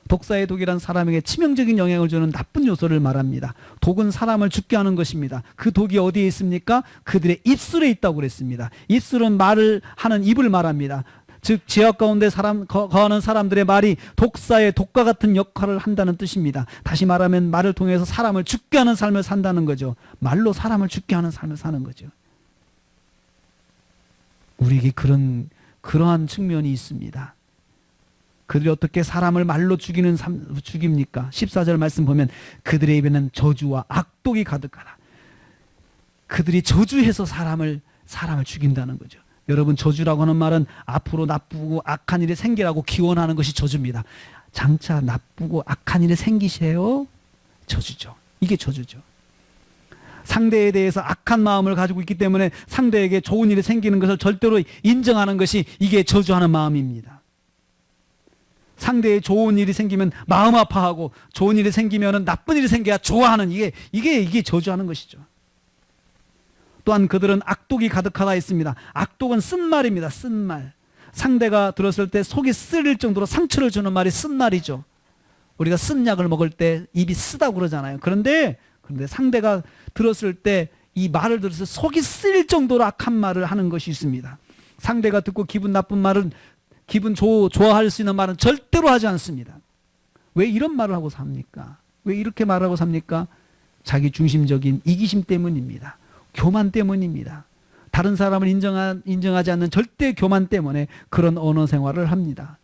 Speaker 1: 독사의 독이란 사람에게 치명적인 영향을 주는 나쁜 요소를 말합니다. 독은 사람을 죽게 하는 것입니다. 그 독이 어디에 있습니까? 그들의 입술에 있다고 그랬습니다. 입술은 말을 하는 입을 말합니다. 즉 지역 가운데 거하는 사람들의 말이 독사의 독과 같은 역할을 한다는 뜻입니다. 다시 말하면 말을 통해서 사람을 죽게 하는 삶을 산다는 거죠. 말로 사람을 죽게 하는 삶을 사는 거죠. 우리에게 그러한 측면이 있습니다. 그들이 어떻게 사람을 말로 죽입니까? 14절 말씀 보면 그들의 입에는 저주와 악독이 가득하다. 그들이 저주해서 사람을 죽인다는 거죠. 여러분, 저주라고 하는 말은 앞으로 나쁘고 악한 일이 생기라고 기원하는 것이 저주입니다. 장차 나쁘고 악한 일이 생기세요? 저주죠. 이게 저주죠. 상대에 대해서 악한 마음을 가지고 있기 때문에 상대에게 좋은 일이 생기는 것을 절대로 인정하는 것이 이게 저주하는 마음입니다. 상대에 좋은 일이 생기면 마음 아파하고 좋은 일이 생기면 나쁜 일이 생겨야 좋아하는 이게 저주하는 것이죠. 또한 그들은 악독이 가득하다 있습니다. 악독은 쓴 말입니다. 쓴 말. 상대가 들었을 때 속이 쓰릴 정도로 상처를 주는 말이 쓴 말이죠. 우리가 쓴 약을 먹을 때 입이 쓰다고 그러잖아요. 그런데 상대가 들었을 때 이 말을 들었을 때 속이 쓰릴 정도로 악한 말을 하는 것이 있습니다. 상대가 듣고 기분 나쁜 말은 좋아할 수 있는 말은 절대로 하지 않습니다. 왜 이런 말을 하고 삽니까? 왜 이렇게 말하고 삽니까? 자기 중심적인 이기심 때문입니다. 교만 때문입니다. 다른 사람을 인정하지 않는 절대 교만 때문에 그런 언어 생활을 합니다.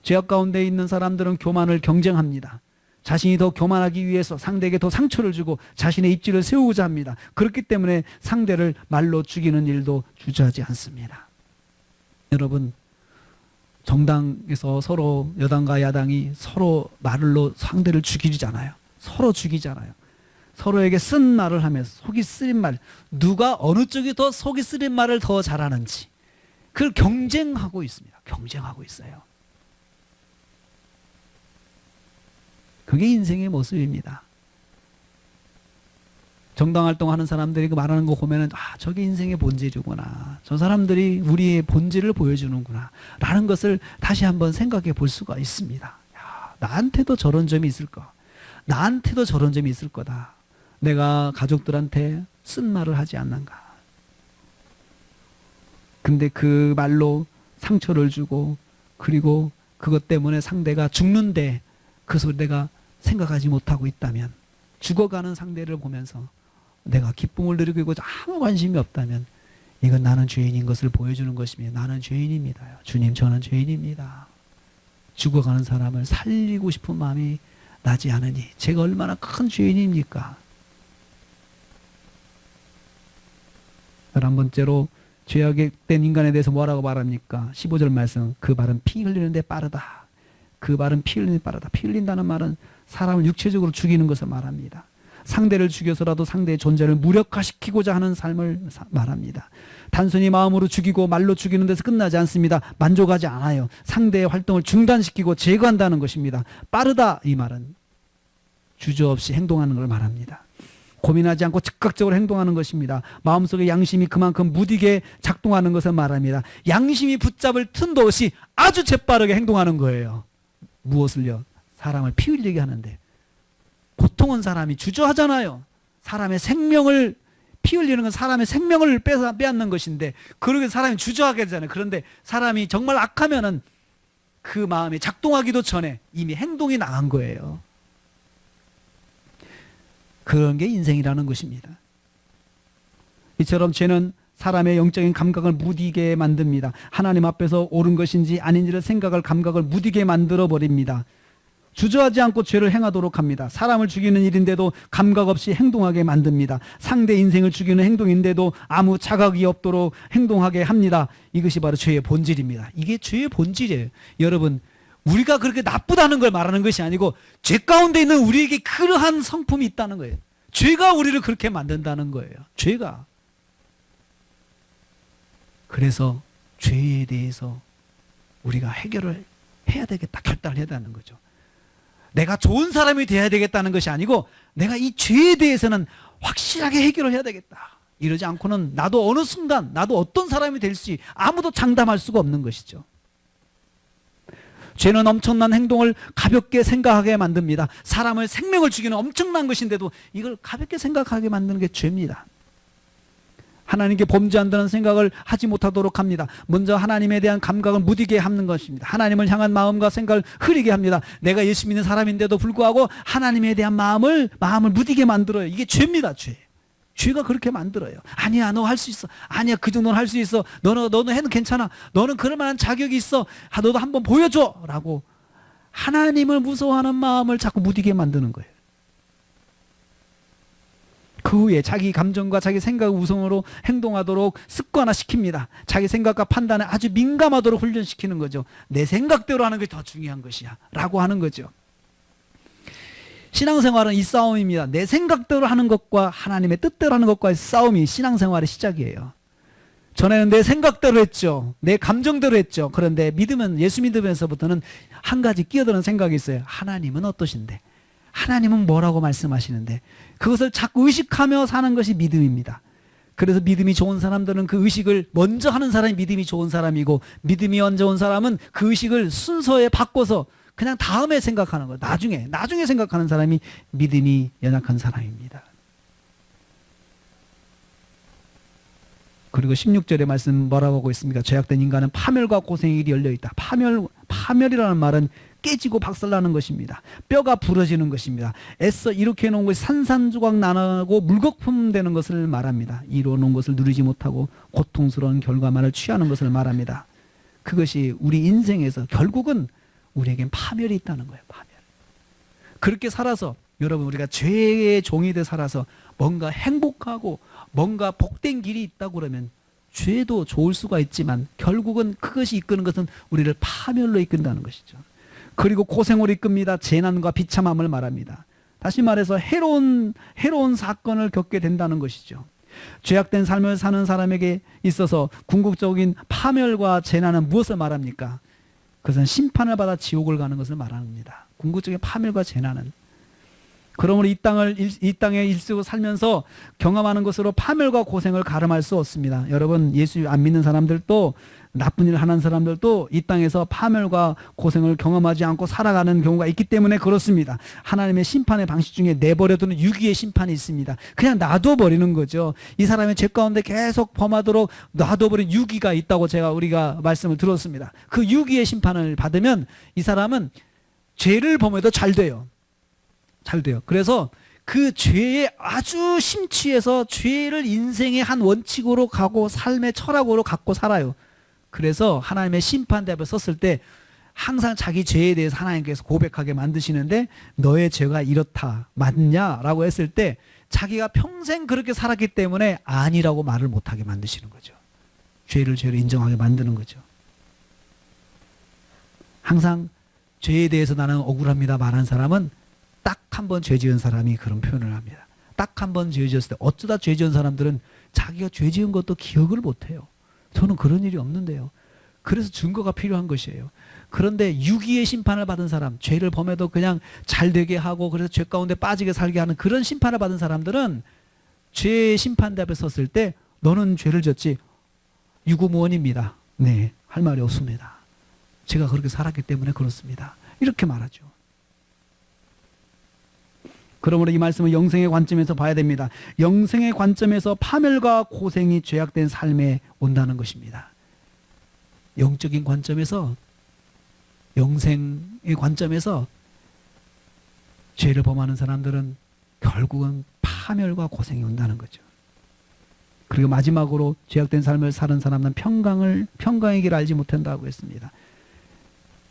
Speaker 1: 죄악 가운데 있는 사람들은 교만을 경쟁합니다. 자신이 더 교만하기 위해서 상대에게 더 상처를 주고 자신의 입지를 세우고자 합니다. 그렇기 때문에 상대를 말로 죽이는 일도 주저하지 않습니다. 여러분, 정당에서 서로 여당과 야당이 서로 말로 상대를 죽이잖아요. 서로 죽이잖아요. 서로에게 쓴 말을 하면서 속이 쓰린 말, 누가 어느 쪽이 더 속이 쓰린 말을 더 잘하는지 그걸 경쟁하고 있습니다. 경쟁하고 있어요. 그게 인생의 모습입니다. 정당활동하는 사람들이 그 말하는 거 보면은 저게 인생의 본질이구나. 저 사람들이 우리의 본질을 보여주는구나 라는 것을 다시 한번 생각해 볼 수가 있습니다. 야, 나한테도 저런 점이 있을까? 나한테도 저런 점이 있을 거다. 내가 가족들한테 쓴 말을 하지 않는가? 근데 그 말로 상처를 주고 그리고 그것 때문에 상대가 죽는데 그것을 내가 생각하지 못하고 있다면, 죽어가는 상대를 보면서 내가 기쁨을 누리고 있고 아무 관심이 없다면 이건 나는 죄인인 것을 보여주는 것이며 나는 죄인입니다. 주님, 저는 죄인입니다. 죽어가는 사람을 살리고 싶은 마음이 나지 않으니 제가 얼마나 큰 죄인입니까? 11번째로 죄악된 인간에 대해서 뭐라고 말합니까? 15절 말씀, 그 말은 피 흘리는데 빠르다. 그 말은 피 흘리는데 빠르다. 피 흘린다는 말은 사람을 육체적으로 죽이는 것을 말합니다. 상대를 죽여서라도 상대의 존재를 무력화시키고자 하는 삶을 말합니다. 단순히 마음으로 죽이고 말로 죽이는 데서 끝나지 않습니다. 만족하지 않아요. 상대의 활동을 중단시키고 제거한다는 것입니다. 빠르다, 이 말은 주저없이 행동하는 걸 말합니다. 고민하지 않고 즉각적으로 행동하는 것입니다. 마음속에 양심이 그만큼 무디게 작동하는 것을 말합니다. 양심이 붙잡을 틈도 없이 아주 재빠르게 행동하는 거예요. 무엇을요? 사람을 피 흘리게 하는데. 보통은 사람이 주저하잖아요. 사람의 생명을, 피 흘리는 건 사람의 생명을 빼앗는 것인데 그러게 사람이 주저하게 되잖아요. 그런데 사람이 정말 악하면은 그 마음이 작동하기도 전에 이미 행동이 나간 거예요. 그런 게 인생이라는 것입니다. 이처럼 죄는 사람의 영적인 감각을 무디게 만듭니다. 하나님 앞에서 옳은 것인지 아닌지를 생각할 감각을 무디게 만들어 버립니다. 주저하지 않고 죄를 행하도록 합니다. 사람을 죽이는 일인데도 감각 없이 행동하게 만듭니다. 상대 인생을 죽이는 행동인데도 아무 자각이 없도록 행동하게 합니다. 이것이 바로 죄의 본질입니다. 이게 죄의 본질이에요. 여러분, 우리가 그렇게 나쁘다는 걸 말하는 것이 아니고 죄 가운데 있는 우리에게 그러한 성품이 있다는 거예요. 죄가 우리를 그렇게 만든다는 거예요. 죄가. 그래서 죄에 대해서 우리가 해결을 해야 되겠다, 결단을 해야 되는 거죠. 내가 좋은 사람이 돼야 되겠다는 것이 아니고 내가 이 죄에 대해서는 확실하게 해결을 해야 되겠다. 이러지 않고는 나도 어느 순간 나도 어떤 사람이 될지 아무도 장담할 수가 없는 것이죠. 죄는 엄청난 행동을 가볍게 생각하게 만듭니다. 사람을 생명을 죽이는 엄청난 것인데도 이걸 가볍게 생각하게 만드는 게 죄입니다. 하나님께 범죄한다는 생각을 하지 못하도록 합니다. 먼저 하나님에 대한 감각을 무디게 하는 것입니다. 하나님을 향한 마음과 생각을 흐리게 합니다. 내가 예수 믿는 사람인데도 불구하고 하나님에 대한 마음을 무디게 만들어요. 이게 죄입니다. 죄가 그렇게 만들어요. 아니야, 너 할 수 있어. 아니야, 그 정도는 할 수 있어. 너는 해도 괜찮아. 너는 그럴 만한 자격이 있어. 너도 한번 보여줘. 라고 하나님을 무서워하는 마음을 자꾸 무디게 만드는 거예요. 그 후에 자기 감정과 자기 생각을 우선으로 행동하도록 습관화시킵니다. 자기 생각과 판단에 아주 민감하도록 훈련시키는 거죠. 내 생각대로 하는 게 더 중요한 것이야 라고 하는 거죠. 신앙생활은 이 싸움입니다. 내 생각대로 하는 것과 하나님의 뜻대로 하는 것과의 싸움이 신앙생활의 시작이에요. 전에는 내 생각대로 했죠. 내 감정대로 했죠. 그런데 예수 믿으면서부터는 한 가지 끼어드는 생각이 있어요. 하나님은 어떠신데? 하나님은 뭐라고 말씀하시는데? 그것을 자꾸 의식하며 사는 것이 믿음입니다. 그래서 믿음이 좋은 사람들은 그 의식을 먼저 하는 사람이 믿음이 좋은 사람이고, 믿음이 안 좋은 사람은 그 의식을 순서에 바꿔서 그냥 다음에 생각하는 거예요. 나중에 생각하는 사람이 믿음이 연약한 사람입니다. 그리고 16절의 말씀 뭐라고 하고 있습니까? 죄악된 인간은 파멸과 고생의 길이 열려있다. 파멸이라는 말은 깨지고 박살나는 것입니다. 뼈가 부러지는 것입니다. 애써 이렇게 해놓은 것이 산산조각 나고 물거품 되는 것을 말합니다. 이루어놓은 것을 누리지 못하고 고통스러운 결과만을 취하는 것을 말합니다. 그것이 우리 인생에서 결국은 우리에겐 파멸이 있다는 거예요. 파멸. 그렇게 살아서 여러분, 우리가 죄의 종이 돼 살아서 뭔가 행복하고 뭔가 복된 길이 있다고 그러면 죄도 좋을 수가 있지만 결국은 그것이 이끄는 것은 우리를 파멸로 이끈다는 것이죠. 그리고 고생으로 이끕니다. 재난과 비참함을 말합니다. 다시 말해서 해로운 사건을 겪게 된다는 것이죠. 죄악된 삶을 사는 사람에게 있어서 궁극적인 파멸과 재난은 무엇을 말합니까? 그것은 심판을 받아 지옥을 가는 것을 말합니다. 궁극적인 파멸과 재난은. 그러므로 이 땅에 일시고 살면서 경험하는 것으로 파멸과 고생을 가름할 수 없습니다. 여러분, 예수 안 믿는 사람들도, 나쁜 일 하는 사람들도 이 땅에서 파멸과 고생을 경험하지 않고 살아가는 경우가 있기 때문에 그렇습니다. 하나님의 심판의 방식 중에 내버려두는 유기의 심판이 있습니다. 그냥 놔둬버리는 거죠. 이 사람의 죄 가운데 계속 범하도록 놔둬버린 유기가 있다고 우리가 말씀을 들었습니다. 그 유기의 심판을 받으면 이 사람은 죄를 범해도 잘 돼요. 그래서 그 죄에 아주 심취해서 죄를 인생의 한 원칙으로 가고 삶의 철학으로 갖고 살아요. 그래서 하나님의 심판대 앞에 섰을 때 항상 자기 죄에 대해서 하나님께서 고백하게 만드시는데, 너의 죄가 이렇다, 맞냐라고 했을 때 자기가 평생 그렇게 살았기 때문에 아니라고 말을 못하게 만드시는 거죠. 죄를 죄로 인정하게 만드는 거죠. 항상 죄에 대해서 나는 억울합니다 말한 사람은 딱 한 번 죄 지은 사람이 그런 표현을 합니다. 딱 한 번 죄 지었을 때, 어쩌다 죄 지은 사람들은 자기가 죄 지은 것도 기억을 못해요. 저는 그런 일이 없는데요. 그래서 증거가 필요한 것이에요. 그런데 유기의 심판을 받은 사람, 죄를 범해도 그냥 잘 되게 하고 그래서 죄 가운데 빠지게 살게 하는 그런 심판을 받은 사람들은 죄의 심판대 앞에 섰을 때, 너는 죄를 졌지, 유구무원입니다. 네, 할 말이 없습니다. 제가 그렇게 살았기 때문에 그렇습니다. 이렇게 말하죠. 그러므로 이 말씀은 영생의 관점에서 봐야 됩니다. 영생의 관점에서 파멸과 고생이 죄악된 삶에 온다는 것입니다. 영적인 관점에서, 영생의 관점에서 죄를 범하는 사람들은 결국은 파멸과 고생이 온다는 거죠. 그리고 마지막으로 죄악된 삶을 사는 사람은 평강의 길을 알지 못한다고 했습니다.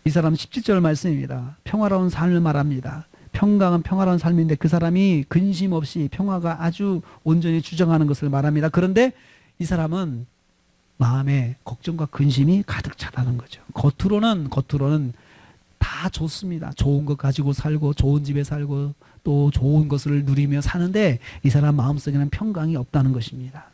Speaker 1: 이 사람은 17절 말씀입니다. 평화로운 삶을 말합니다. 평강은 평화로운 삶인데 그 사람이 근심 없이 평화가 아주 온전히 주장하는 것을 말합니다. 그런데 이 사람은 마음에 걱정과 근심이 가득 차다는 거죠. 겉으로는 다 좋습니다. 좋은 것 가지고 살고 좋은 집에 살고 또 좋은 것을 누리며 사는데 이 사람 마음속에는 평강이 없다는 것입니다.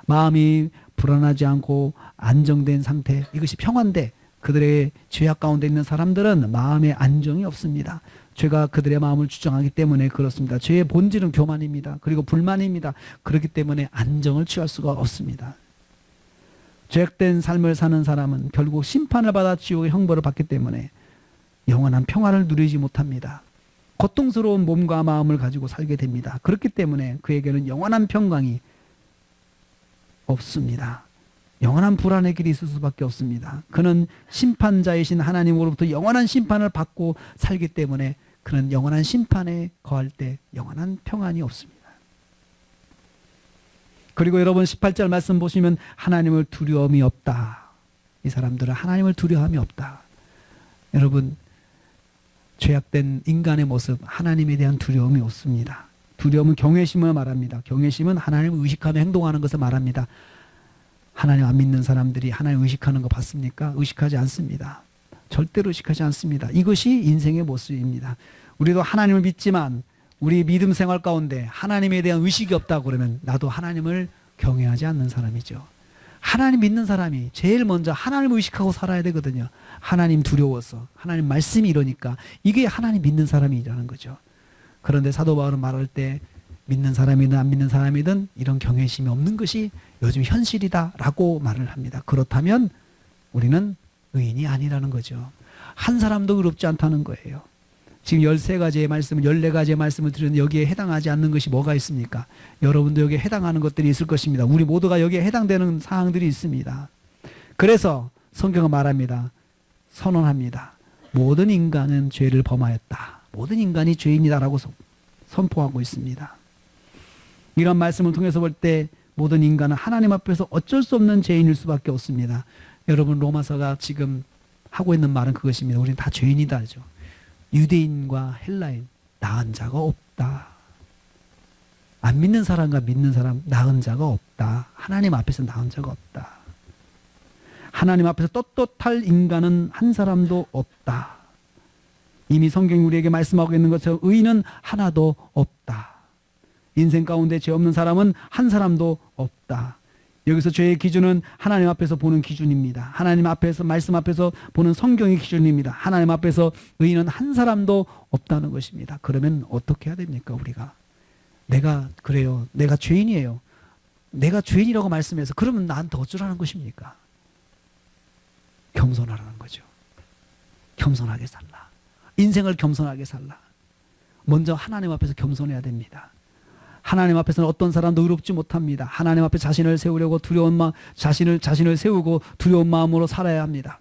Speaker 1: 마음이 불안하지 않고 안정된 상태, 이것이 평화인데 그들의 죄악 가운데 있는 사람들은 마음에 안정이 없습니다. 죄가 그들의 마음을 주장하기 때문에 그렇습니다. 죄의 본질은 교만입니다. 그리고 불만입니다. 그렇기 때문에 안정을 취할 수가 없습니다. 죄악된 삶을 사는 사람은 결국 심판을 받아 지옥의 형벌을 받기 때문에 영원한 평화를 누리지 못합니다. 고통스러운 몸과 마음을 가지고 살게 됩니다. 그렇기 때문에 그에게는 영원한 평강이 없습니다. 영원한 불안의 길이 있을 수밖에 없습니다. 그는 심판자이신 하나님으로부터 영원한 심판을 받고 살기 때문에 그는 영원한 심판에 거할 때 영원한 평안이 없습니다. 그리고 여러분 18절 말씀 보시면 하나님을 두려움이 없다. 이 사람들은 하나님을 두려움이 없다. 여러분, 죄악된 인간의 모습, 하나님에 대한 두려움이 없습니다. 두려움은 경외심을 말합니다. 경외심은 하나님을 의식하며 행동하는 것을 말합니다. 하나님 안 믿는 사람들이 하나님 의식하는 거 봤습니까? 의식하지 않습니다. 절대로 의식하지 않습니다. 이것이 인생의 모습입니다. 우리도 하나님을 믿지만 우리 믿음 생활 가운데 하나님에 대한 의식이 없다고 그러면 나도 하나님을 경외하지 않는 사람이죠. 하나님 믿는 사람이 제일 먼저 하나님을 의식하고 살아야 되거든요. 하나님 두려워서, 하나님 말씀이 이러니까 이게 하나님 믿는 사람이라는 거죠. 그런데 사도 바울은 말할 때 믿는 사람이든 안 믿는 사람이든 이런 경외심이 없는 것이 요즘 현실이다라고 말을 합니다. 그렇다면 우리는 의인이 아니라는 거죠. 한 사람도 의롭지 않다는 거예요. 지금 13가지의 말씀을 14가지의 말씀을 드렸는데 여기에 해당하지 않는 것이 뭐가 있습니까? 여러분도 여기에 해당하는 것들이 있을 것입니다. 우리 모두가 여기에 해당되는 사항들이 있습니다. 그래서 성경은 말합니다. 선언합니다. 모든 인간은 죄를 범하였다. 모든 인간이 죄인이다라고 선포하고 있습니다. 이런 말씀을 통해서 볼 때 모든 인간은 하나님 앞에서 어쩔 수 없는 죄인일 수밖에 없습니다. 여러분 로마서가 지금 하고 있는 말은 그것입니다. 우리는 다 죄인이다죠. 유대인과 헬라인 나은 자가 없다. 안 믿는 사람과 믿는 사람 나은 자가 없다. 하나님 앞에서 나은 자가 없다. 하나님 앞에서 떳떳할 인간은 한 사람도 없다. 이미 성경이 우리에게 말씀하고 있는 것처럼 의인은 하나도 없다. 인생 가운데 죄 없는 사람은 한 사람도 없다. 여기서 죄의 기준은 하나님 앞에서 보는 기준입니다. 하나님 앞에서 말씀 앞에서 보는 성경의 기준입니다. 하나님 앞에서 의인은 한 사람도 없다는 것입니다. 그러면 어떻게 해야 됩니까? 우리가 내가 그래요. 내가 죄인이에요. 내가 죄인이라고 말씀해서 그러면 나한테 어쩌라는 것입니까? 겸손하라는 거죠. 겸손하게 살라. 인생을 겸손하게 살라. 먼저 하나님 앞에서 겸손해야 됩니다. 하나님 앞에서는 어떤 사람도 의롭지 못합니다. 하나님 앞에 자신을 세우려고 두려운 마음, 자신을 세우고 두려운 마음으로 살아야 합니다.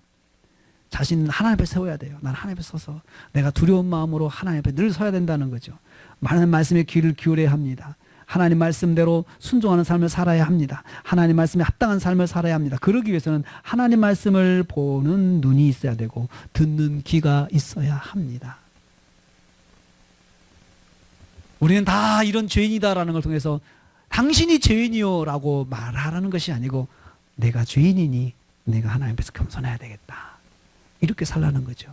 Speaker 1: 자신은 하나님 앞에 세워야 돼요. 난 하나님 앞에 서서 내가 두려운 마음으로 하나님 앞에 늘 서야 된다는 거죠. 많은 말씀에 귀를 기울여야 합니다. 하나님 말씀대로 순종하는 삶을 살아야 합니다. 하나님 말씀에 합당한 삶을 살아야 합니다. 그러기 위해서는 하나님 말씀을 보는 눈이 있어야 되고 듣는 귀가 있어야 합니다. 우리는 다 이런 죄인이다라는 걸 통해서 당신이 죄인이요 라고 말하라는 것이 아니고 내가 죄인이니 내가 하나님 앞에서 겸손해야 되겠다. 이렇게 살라는 거죠.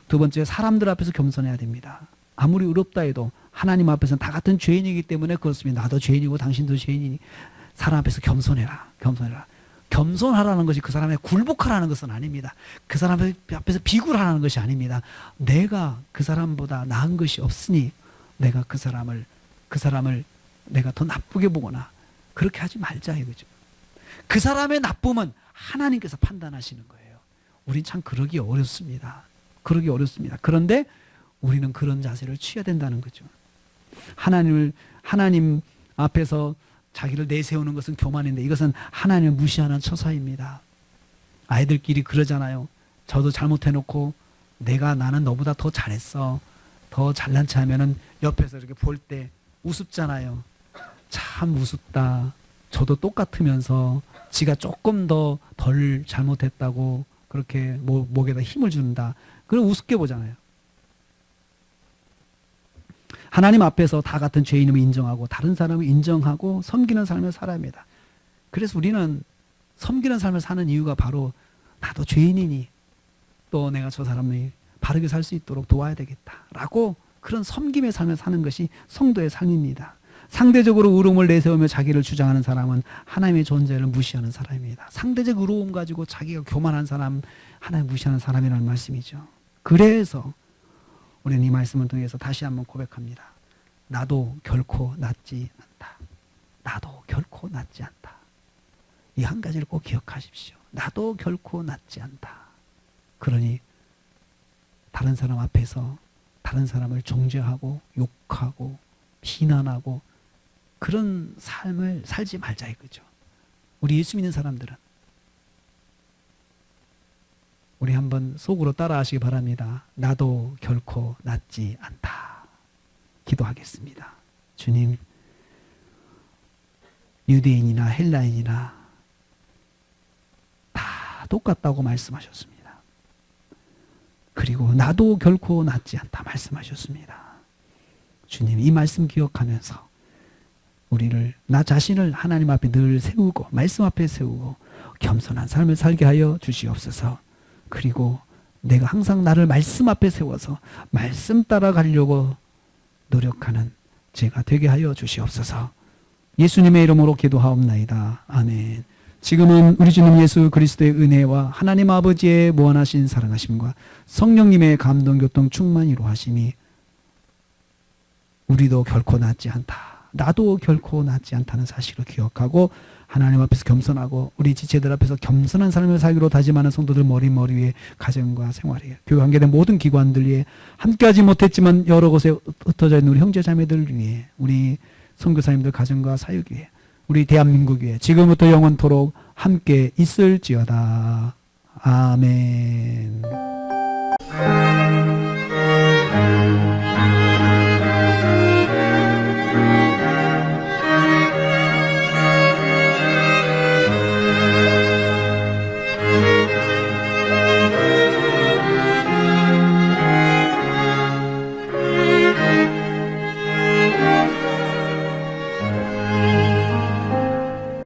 Speaker 1: 두 번째, 사람들 앞에서 겸손해야 됩니다. 아무리 의롭다 해도 하나님 앞에서는 다 같은 죄인이기 때문에 그렇습니다. 나도 죄인이고 당신도 죄인이니 사람 앞에서 겸손해라. 겸손해라. 겸손하라는 것이 그 사람의 굴복하라는 것은 아닙니다. 그 사람 앞에서 비굴하라는 것이 아닙니다. 내가 그 사람보다 나은 것이 없으니 내가 그 사람을 내가 더 나쁘게 보거나 그렇게 하지 말자 이거죠. 그 사람의 나쁨은 하나님께서 판단하시는 거예요. 우린 참 그러기 어렵습니다. 그러기 어렵습니다. 그런데 우리는 그런 자세를 취해야 된다는 거죠. 하나님 앞에서 자기를 내세우는 것은 교만인데 이것은 하나님을 무시하는 처사입니다. 아이들끼리 그러잖아요. 저도 잘못해놓고 나는 너보다 더 잘했어. 더 잘난 체 하면은 옆에서 이렇게 볼 때 우습잖아요. 참 우습다. 저도 똑같으면서 지가 조금 더 덜 잘못했다고 그렇게 목에다 힘을 준다. 그럼 우습게 보잖아요. 하나님 앞에서 다 같은 죄인임을 인정하고 다른 사람을 인정하고 섬기는 삶을 살아야 합니다. 그래서 우리는 섬기는 삶을 사는 이유가 바로 나도 죄인이니 또 내가 저 사람이 바르게 살 수 있도록 도와야 되겠다라고 그런 섬김의 삶을 사는 것이 성도의 삶입니다. 상대적으로 의로움을 내세우며 자기를 주장하는 사람은 하나님의 존재를 무시하는 사람입니다. 상대적 의로움 가지고 자기가 교만한 사람, 하나님 무시하는 사람이라는 말씀이죠. 그래서 우리는 이 말씀을 통해서 다시 한번 고백합니다. 나도 결코 낫지 않다. 나도 결코 낫지 않다. 이 한 가지를 꼭 기억하십시오. 나도 결코 낫지 않다. 그러니 다른 사람 앞에서 다른 사람을 정죄하고 욕하고 비난하고 그런 삶을 살지 말자 이거죠. 우리 예수 믿는 사람들은 우리 한번 속으로 따라하시기 바랍니다. 나도 결코 낫지 않다. 기도하겠습니다. 주님, 유대인이나 헬라인이나 다 똑같다고 말씀하셨습니다. 그리고 나도 결코 낫지 않다 말씀하셨습니다. 주님 이 말씀 기억하면서 우리를 나 자신을 하나님 앞에 늘 세우고 말씀 앞에 세우고 겸손한 삶을 살게 하여 주시옵소서. 그리고 내가 항상 나를 말씀 앞에 세워서 말씀 따라가려고 노력하는 제가 되게 하여 주시옵소서. 예수님의 이름으로 기도하옵나이다. 아멘. 지금은 우리 주님 예수 그리스도의 은혜와 하나님 아버지의 무한하신 사랑하심과 성령님의 감동 교통 충만히로 하심이 우리도 결코 낫지 않다. 나도 결코 낫지 않다는 사실을 기억하고 하나님 앞에서 겸손하고 우리 지체들 앞에서 겸손한 삶을 살기로 다짐하는 성도들 머리 위에 가정과 생활에 교회 관계된 모든 기관들 위해 함께하지 못했지만 여러 곳에 흩어져 있는 우리 형제 자매들 위해 우리 선교사님들 가정과 사역 위해 우리 대한민국 위해 지금부터 영원토록 함께 있을지어다. 아멘.